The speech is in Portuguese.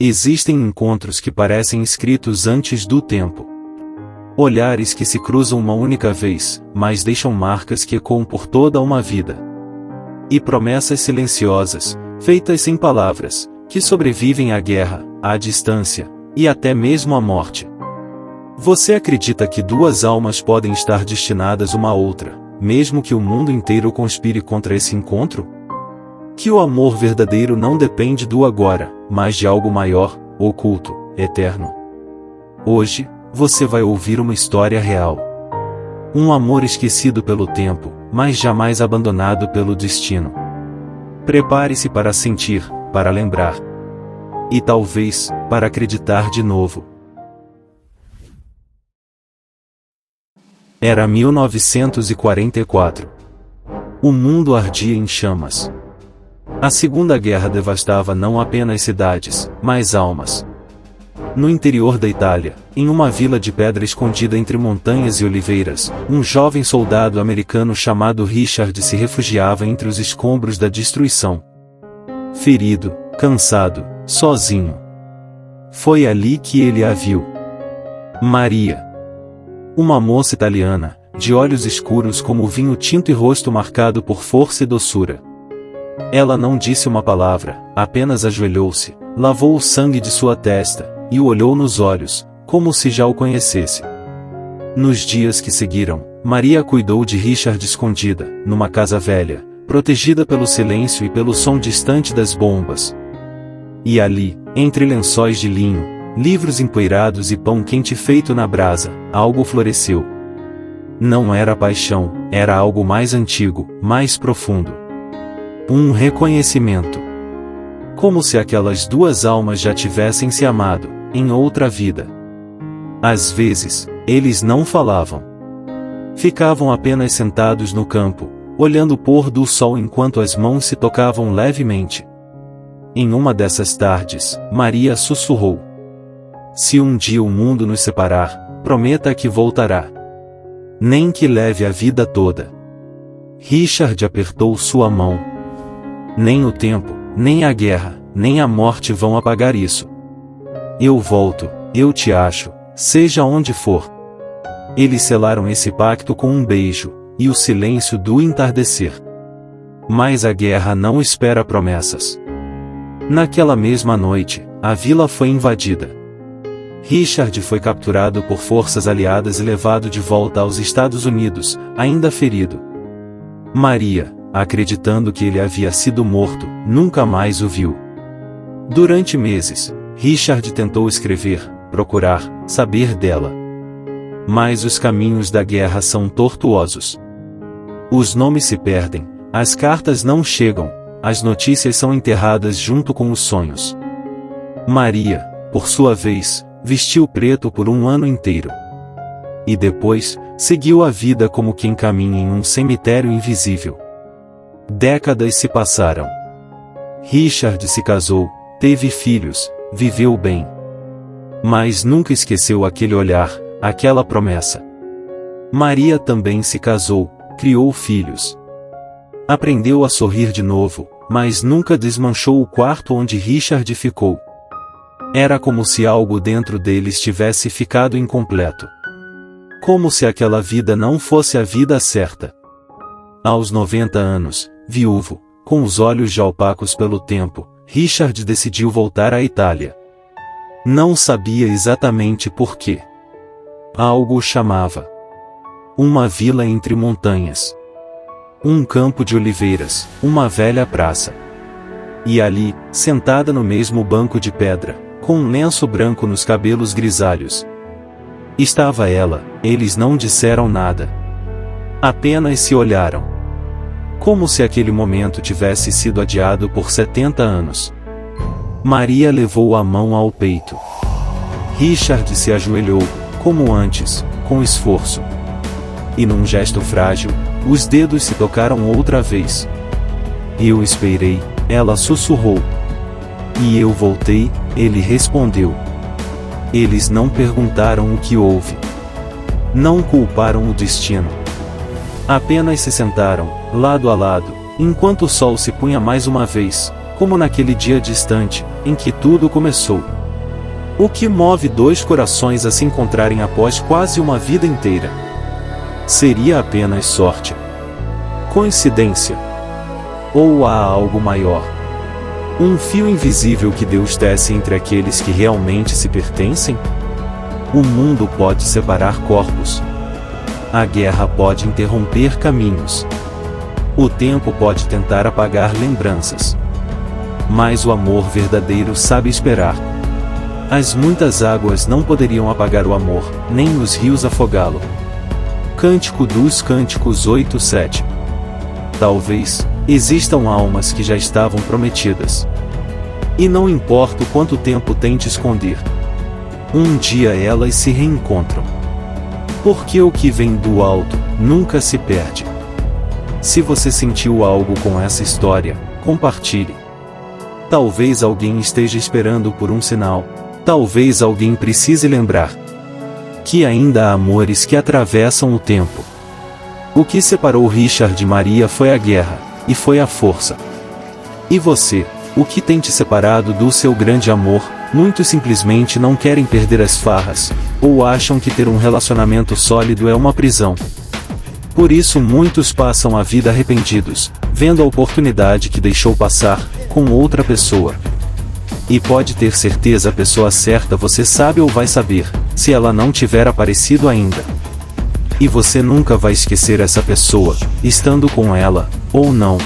Existem encontros que parecem escritos antes do tempo. Olhares que se cruzam uma única vez, mas deixam marcas que ecoam por toda uma vida. E promessas silenciosas, feitas sem palavras, que sobrevivem à guerra, à distância, e até mesmo à morte. Você acredita que duas almas podem estar destinadas uma à outra, mesmo que o mundo inteiro conspire contra esse encontro? Que o amor verdadeiro não depende do agora, mas de algo maior, oculto, eterno. Hoje, você vai ouvir uma história real. Um amor esquecido pelo tempo, mas jamais abandonado pelo destino. Prepare-se para sentir, para lembrar. E talvez, para acreditar de novo. Era 1944. O mundo ardia em chamas. A Segunda Guerra devastava não apenas cidades, mas almas. No interior da Itália, em uma vila de pedra escondida entre montanhas e oliveiras, um jovem soldado americano chamado Richard se refugiava entre os escombros da destruição. Ferido, cansado, sozinho. Foi ali que ele a viu. Maria. Uma moça italiana, de olhos escuros como vinho tinto e rosto marcado por força e doçura. Ela não disse uma palavra, apenas ajoelhou-se, lavou o sangue de sua testa, e o olhou nos olhos, como se já o conhecesse. Nos dias que seguiram, Maria cuidou de Richard escondida, numa casa velha, protegida pelo silêncio e pelo som distante das bombas. E ali, entre lençóis de linho, livros empoeirados e pão quente feito na brasa, algo floresceu. Não era paixão, era algo mais antigo, mais profundo. Um reconhecimento. Como se aquelas duas almas já tivessem se amado, em outra vida. Às vezes, eles não falavam. Ficavam apenas sentados no campo, olhando o pôr do sol enquanto as mãos se tocavam levemente. Em uma dessas tardes, Maria sussurrou: "Se um dia o mundo nos separar, prometa que voltará. Nem que leve a vida toda." Richard apertou sua mão. Nem o tempo, nem a guerra, nem a morte vão apagar isso. Eu volto, eu te acho, seja onde for. Eles selaram esse pacto com um beijo, e o silêncio do entardecer. Mas a guerra não espera promessas. Naquela mesma noite, a vila foi invadida. Richard foi capturado por forças aliadas e levado de volta aos Estados Unidos, ainda ferido. Maria, acreditando que ele havia sido morto, nunca mais o viu. Durante meses, Richard tentou escrever, procurar, saber dela. Mas os caminhos da guerra são tortuosos. Os nomes se perdem, as cartas não chegam, as notícias são enterradas junto com os sonhos. Maria, por sua vez, vestiu preto por um ano inteiro. E depois, seguiu a vida como quem caminha em um cemitério invisível. Décadas se passaram. Richard se casou, teve filhos, viveu bem. Mas nunca esqueceu aquele olhar, aquela promessa. Maria também se casou, criou filhos. Aprendeu a sorrir de novo, mas nunca desmanchou o quarto onde Richard ficou. Era como se algo dentro deles tivesse ficado incompleto. Como se aquela vida não fosse a vida certa. Aos 90 anos, viúvo, com os olhos já opacos pelo tempo, Richard decidiu voltar à Itália. Não sabia exatamente por quê. Algo o chamava. Uma vila entre montanhas. Um campo de oliveiras, uma velha praça. E ali, sentada no mesmo banco de pedra, com um lenço branco nos cabelos grisalhos, estava ela. Eles não disseram nada. Apenas se olharam. Como se aquele momento tivesse sido adiado por 70 anos. Maria levou a mão ao peito. Richard se ajoelhou, como antes, com esforço. E num gesto frágil, os dedos se tocaram outra vez. Eu esperei, ela sussurrou. E eu voltei, ele respondeu. Eles não perguntaram o que houve. Não culparam o destino. Apenas se sentaram, lado a lado, enquanto o sol se punha mais uma vez, como naquele dia distante, em que tudo começou. O que move dois corações a se encontrarem após quase uma vida inteira? Seria apenas sorte? Coincidência? Ou há algo maior? Um fio invisível que Deus tece entre aqueles que realmente se pertencem? O mundo pode separar corpos. A guerra pode interromper caminhos. O tempo pode tentar apagar lembranças. Mas o amor verdadeiro sabe esperar. As muitas águas não poderiam apagar o amor, nem os rios afogá-lo. Cântico dos Cânticos 8:7. Talvez existam almas que já estavam prometidas. E não importa o quanto tempo tente esconder, um dia elas se reencontram. Porque o que vem do alto nunca se perde. Se você sentiu algo com essa história, compartilhe. Talvez alguém esteja esperando por um sinal. Talvez alguém precise lembrar que ainda há amores que atravessam o tempo. O que separou Richard e Maria foi a guerra, e foi a força. E você, o que tem te separado do seu grande amor? Muitos simplesmente não querem perder as farras, ou acham que ter um relacionamento sólido é uma prisão. Por isso muitos passam a vida arrependidos, vendo a oportunidade que deixou passar, com outra pessoa. E pode ter certeza a pessoa certa você sabe ou vai saber, se ela não tiver aparecido ainda. E você nunca vai esquecer essa pessoa, estando com ela, ou não.